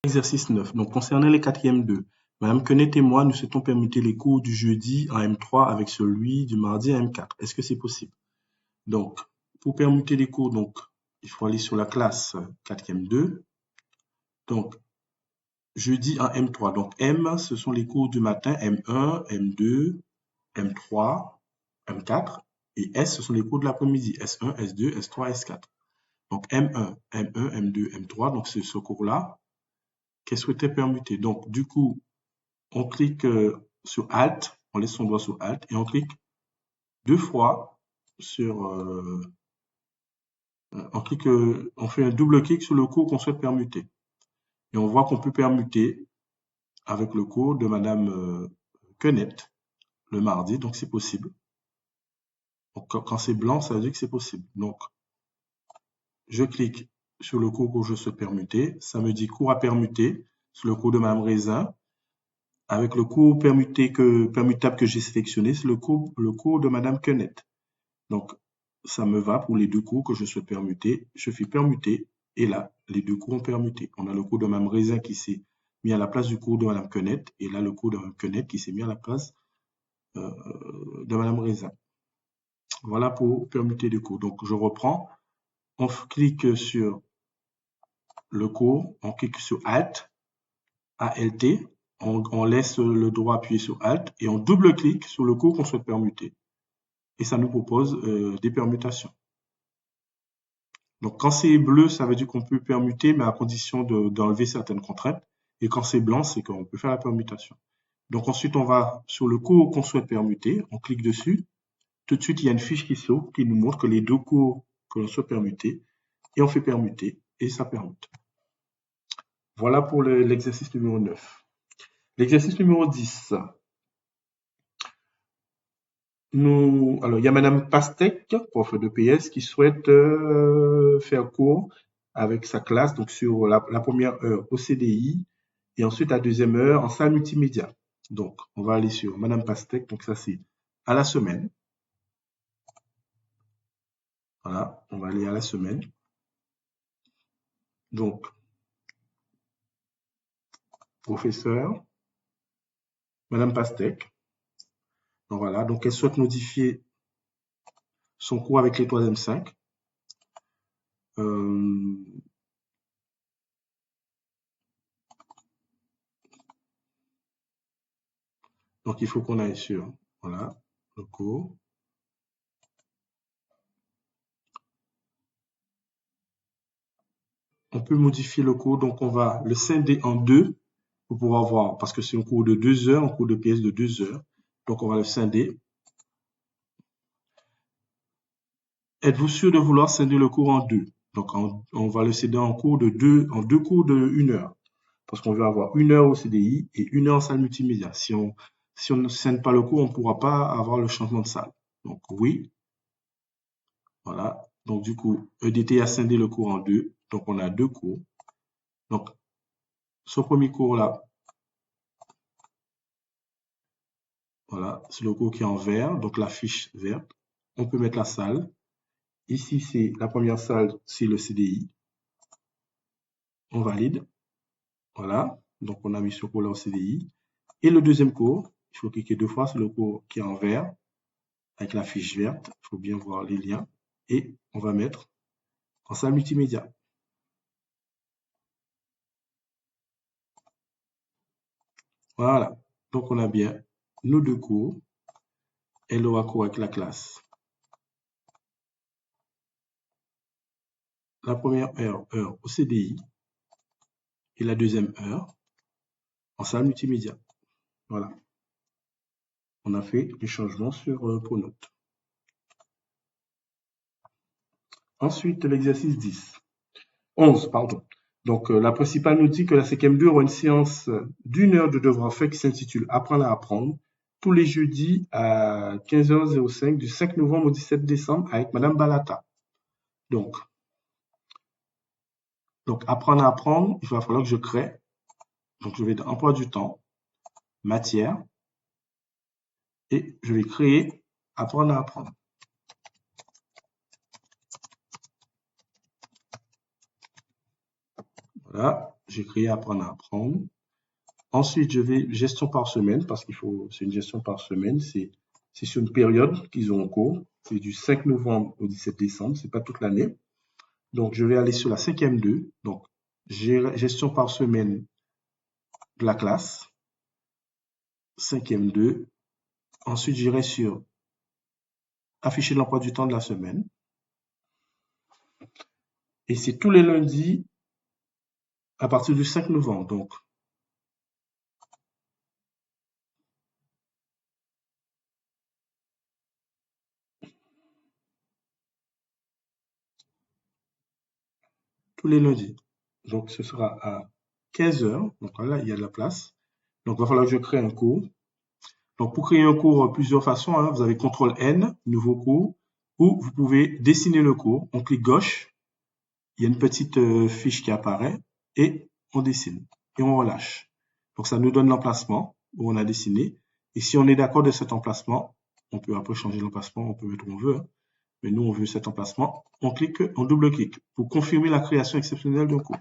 Exercice 9. Donc, concernant les 4e 2, Madame Quenet et moi, nous souhaitons permuter les cours du jeudi en M3 avec celui du mardi en M4. Est-ce que c'est possible? Donc, pour permuter les cours, donc, il faut aller sur la classe 4e 2. Donc, jeudi en M3. Donc, M, ce sont les cours du matin, M1, M2, M3, M4. Et S, ce sont les cours de l'après-midi, S1, S2, S3, S4. Donc, M1, M1, M2, M3. Donc, c'est ce cours-là qu'elle souhaitait permuter. Donc, du coup, on clique sur Alt, on laisse son doigt sur Alt et on clique 2 fois sur, on fait un double clic sur le cours qu'on souhaite permuter. Et on voit qu'on peut permuter avec le cours de Madame Quenet le mardi, donc c'est possible. Donc, quand c'est blanc, ça veut dire que c'est possible. Donc, je clique sur le cours que je souhaite permuter. Ça me dit cours à permuter sur le cours de Madame Raisin. Avec le cours permutable que j'ai sélectionné, c'est le cours de Madame Quenet. Donc, ça me va pour les deux cours que je souhaite permuter. Je fais permuter et là, les deux cours ont permuté. On a le cours de Mme Raisin qui s'est mis à la place du cours de Mme Quenet et là, le cours de Mme Quenet qui s'est mis à la place de Mme Raisin. Voilà pour permuter les cours. Donc, je reprends. On clique sur le cours, on clique sur Alt, ALT, on laisse le doigt appuyé sur Alt et on double-clique sur le cours qu'on souhaite permuter. Et ça nous propose des permutations. Donc, quand c'est bleu, ça veut dire qu'on peut permuter, mais à condition d'enlever certaines contraintes. Et quand c'est blanc, c'est qu'on peut faire la permutation. Donc, ensuite, on va sur le cours qu'on souhaite permuter, on clique dessus. Tout de suite, il y a une fiche qui s'ouvre qui nous montre que les deux cours que l'on souhaite permuter, et on fait permuter, et ça permute. Voilà pour l'exercice numéro 9. L'exercice numéro 10. Alors, il y a Madame Pastèque, prof de PS, qui souhaite faire cours avec sa classe, donc sur la première heure au CDI et ensuite la deuxième heure en salle multimédia. Donc, on va aller sur Madame Pastèque, donc ça c'est à la semaine. Voilà, on va aller à la semaine. Donc, professeur, Madame Pastèque. Donc voilà, donc elle souhaite modifier son cours avec les 3e 5. Donc, il faut qu'on aille sur, voilà, le cours. On peut modifier le cours, donc on va le scinder en deux pour pouvoir voir, parce que c'est un cours de 2 heures, un cours de PS de 2 heures. Donc, on va le scinder. Êtes-vous sûr de vouloir scinder le cours en deux? Donc, on va le scinder en deux cours de 1 heure. Parce qu'on veut avoir 1 heure au CDI et 1 heure en salle multimédia. Si on ne scinde pas le cours, on ne pourra pas avoir le changement de salle. Donc, oui. Voilà. Donc, du coup, EDT a scindé le cours en deux. Donc, on a 2 cours. Donc, ce premier cours-là, voilà, c'est le cours qui est en vert, donc la fiche verte. On peut mettre la salle. Ici, c'est la première salle, c'est le CDI. On valide. Voilà. Donc, on a mis ce cours-là au CDI. Et le deuxième cours, il faut cliquer 2 fois sur le cours qui est en vert, avec la fiche verte. Il faut bien voir les liens. Et on va mettre en salle multimédia. Voilà. Donc, on a bien nos 2 cours. Et le cours avec la classe. La première heure au CDI. Et la deuxième heure en salle multimédia. Voilà. On a fait les changements sur Pronote. Ensuite, l'exercice 11, pardon. Donc, la principale nous dit que la 5e 2 aura une séance d'1 heure de devoir fait qui s'intitule Apprendre à apprendre tous les jeudis à 15h05 du 5 novembre au 17 décembre avec Madame Balata. Donc, apprendre à apprendre, il va falloir que je crée. Donc, je vais dans emploi du temps, matière, et je vais créer apprendre à apprendre. Voilà. j'ai créé apprendre à apprendre. Ensuite, je vais gestion par semaine parce c'est une gestion par semaine. C'est sur une période qu'ils ont en cours. C'est du 5 novembre au 17 décembre. C'est pas toute l'année. Donc, je vais aller sur la 5e 2. Donc, gestion par semaine de la classe. 5e 2. Ensuite, j'irai sur afficher l'emploi du temps de la semaine. Et c'est tous les lundis à partir du 5 novembre. Donc, tous les lundis. Donc, ce sera à 15 heures. Donc, là, il y a de la place. Donc, il va falloir que je crée un cours. Donc, pour créer un cours, plusieurs façons, hein. Vous avez CTRL-N, nouveau cours, ou vous pouvez dessiner le cours. On clique gauche, il y a une petite fiche qui apparaît, et on dessine, et on relâche. Donc, ça nous donne l'emplacement où on a dessiné. Et si on est d'accord de cet emplacement, on peut après changer l'emplacement, on peut mettre où on veut, hein. Mais nous, on veut cet emplacement. On double-clique pour confirmer la création exceptionnelle d'un cours.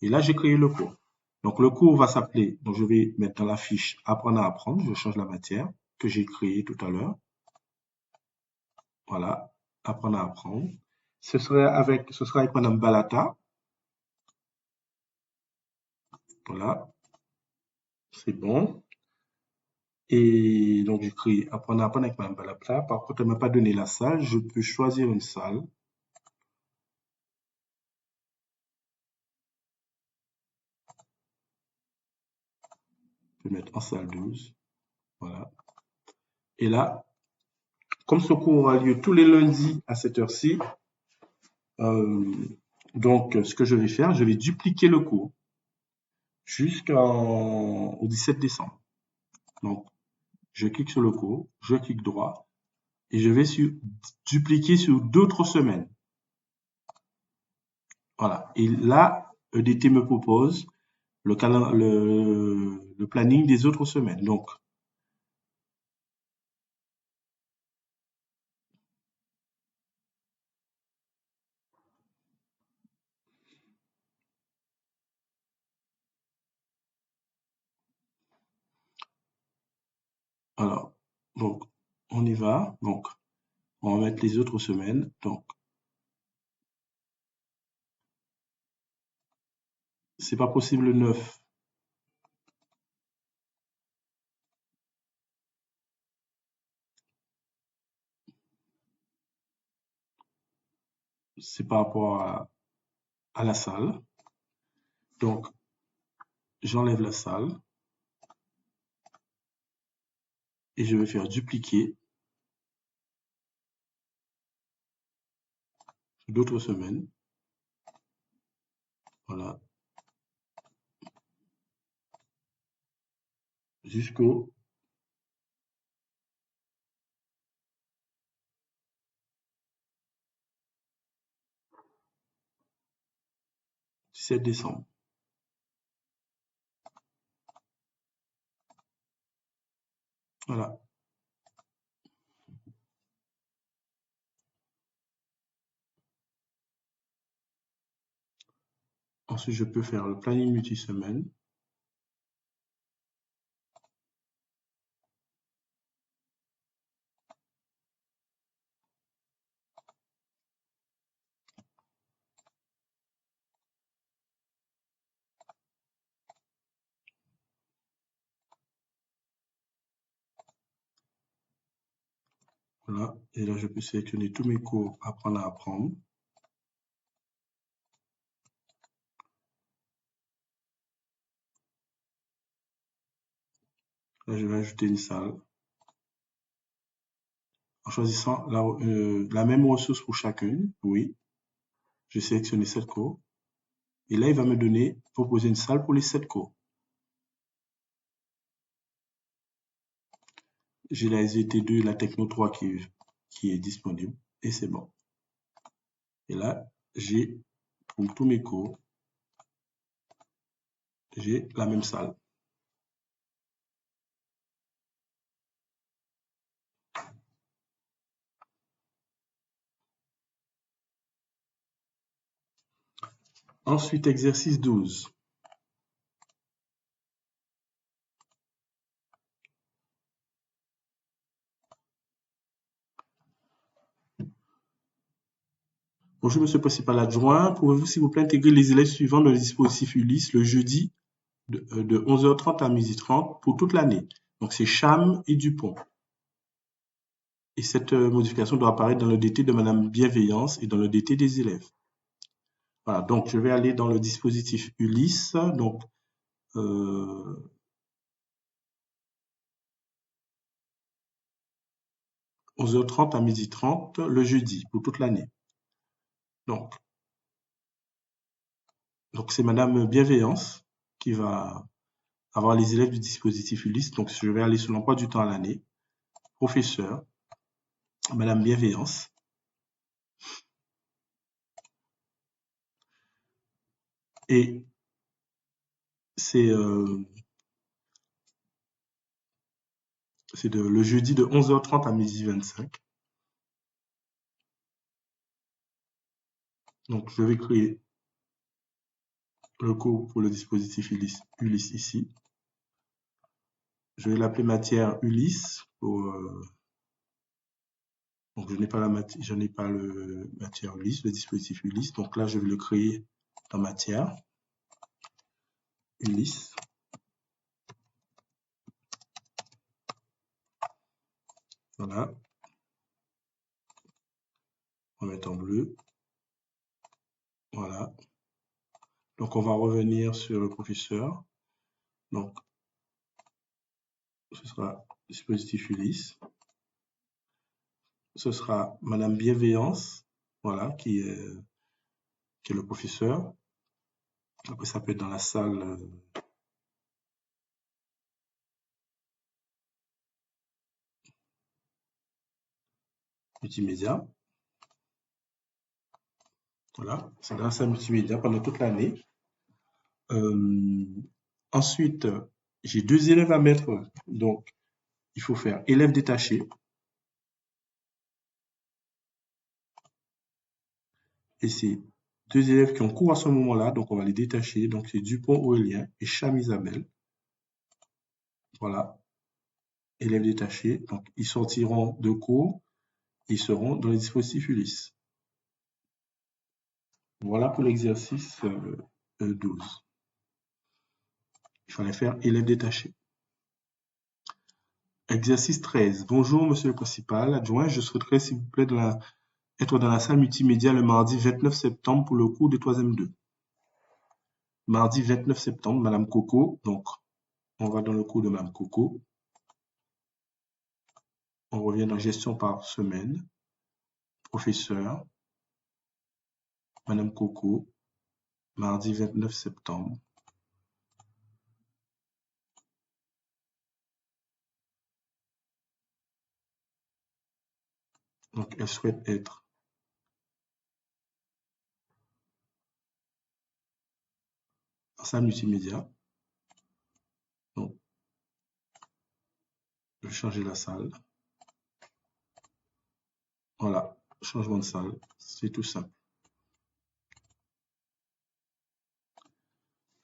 Et là, j'ai créé le cours. Donc, le cours va s'appeler, donc je vais mettre dans la fiche apprendre à apprendre, je change la matière que j'ai créée tout à l'heure. Voilà, apprendre à apprendre. Ce sera avec Madame Balata. Voilà, c'est bon. Et donc, j'écris apprendre à apprendre avec Madame Balata. Par contre, elle ne m'a pas donné la salle. Je peux choisir une salle. Je peux mettre en salle 12. Voilà. Et là, comme ce cours aura lieu tous les lundis à cette heure-ci, donc, ce que je vais faire, je vais dupliquer le cours jusqu'au 17 décembre. Donc, je clique sur le cours, je clique droit et je vais dupliquer sur d'autres semaines. Voilà. Et là, EDT me propose le planning des autres semaines. Donc, alors, donc, on y va. Donc, on va mettre les autres semaines. Donc, c'est pas possible le 9. C'est par rapport à la salle. Donc, j'enlève la salle et je vais faire dupliquer d'autres semaines. Voilà. Jusqu'au 17 décembre. Voilà. Ensuite, je peux faire le planning multi-semaine. Voilà. Et là, je peux sélectionner tous mes cours apprendre à apprendre. Là, je vais ajouter une salle. En choisissant la même ressource pour chacune. Oui. Je sélectionne les 7 cours. Et là, il va me proposer une salle pour les 7 cours. J'ai la SVT2 et la Techno 3 qui est disponible. Et c'est bon. Et là, j'ai, pour tous mes cours, j'ai la même salle. Ensuite, exercice 12. Bonjour, monsieur le principal adjoint. Pouvez-vous, s'il vous plaît, intégrer les élèves suivants dans le dispositif Ulysse le jeudi de 11h30 à 12h30 pour toute l'année? Donc, c'est Cham et Dupont. Et cette modification doit apparaître dans le DT de Madame Bienveillance et dans le DT des élèves. Voilà, donc je vais aller dans le dispositif Ulysse. Donc, 11h30 à 12h30 le jeudi pour toute l'année. Donc, c'est Madame Bienveillance qui va avoir les élèves du dispositif Ulysse. Donc, je vais aller sur l'emploi du temps à l'année. Professeur, Madame Bienveillance. Et c'est le jeudi de 11h30 à 12h25. Donc, je vais créer le cours pour le dispositif Ulysse ici. Je vais l'appeler matière Ulysse. Donc, je n'ai pas le matière Ulysse, le dispositif Ulysse. Donc là, je vais le créer dans matière Ulysse. Voilà. On va mettre en bleu. Voilà. Donc, on va revenir sur le professeur. Donc, ce sera dispositif Ulysse. Ce sera Madame Bienveillance, voilà, qui est le professeur. Après, ça peut être dans la salle multimédia. Voilà, c'est dans la salle multimédia pendant toute l'année. Ensuite, j'ai 2 élèves à mettre, donc il faut faire élèves détachés. Et c'est 2 élèves qui ont cours à ce moment-là, donc on va les détacher. Donc c'est Dupont Aurélien et Cham Isabelle. Voilà, élèves détachés. Donc ils sortiront de cours, ils seront dans les dispositifs Ulysse. Voilà pour l'exercice 12. Il fallait faire élèves détachés. Exercice 13. Bonjour, monsieur le principal adjoint. Je souhaiterais, s'il vous plaît, être dans la salle multimédia le mardi 29 septembre pour le cours de 3e 2. Mardi 29 septembre, Madame Coco. Donc, on va dans le cours de Madame Coco. On revient dans gestion par semaine. Professeur, Madame Coco, mardi 29 septembre. Donc, elle souhaite être en salle multimédia. Donc, je vais changer la salle. Voilà, changement de salle. C'est tout simple.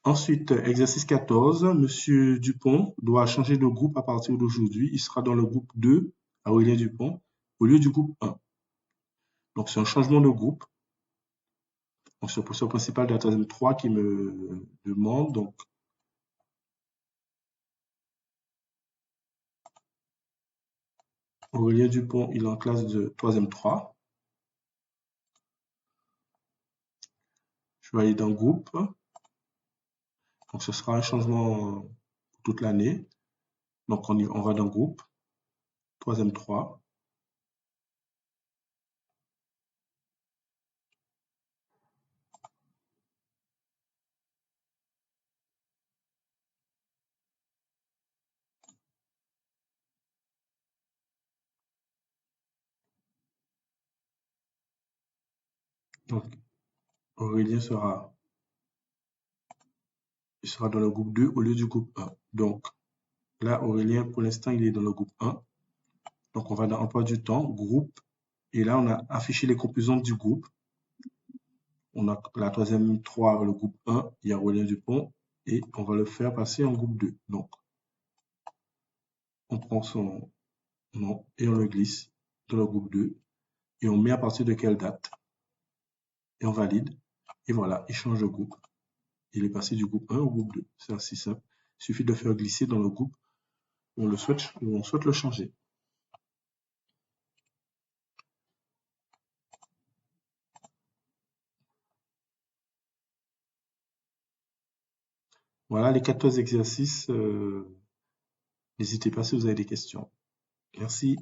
Ensuite, exercice 14, Monsieur Dupont doit changer de groupe à partir d'aujourd'hui. Il sera dans le groupe 2, à Aurélien Dupont, au lieu du groupe 1. Donc, c'est un changement de groupe. Donc, c'est le professeur principal de la 3e 3 qui me demande. Donc, Aurélien Dupont, il est en classe de 3e 3. Je vais aller dans groupe. Donc, ce sera un changement pour toute l'année. Donc, on va dans groupe, 3e 3. Donc, Aurélien il sera dans le groupe 2 au lieu du groupe 1. Donc, là, Aurélien, pour l'instant, il est dans le groupe 1. Donc, on va dans emploi du temps, groupe. Et là, on a affiché les composantes du groupe. On a la 3e 3, le groupe 1, il y a Aurélien Dupont. Et on va le faire passer en groupe 2. Donc, on prend son nom et on le glisse dans le groupe 2. Et on met à partir de quelle date? et on valide. Et voilà, il change de groupe. Il est passé du groupe 1 au groupe 2. C'est assez simple. Il suffit de le faire glisser dans le groupe où on souhaite le changer. Voilà les 14 exercices. N'hésitez pas si vous avez des questions. Merci.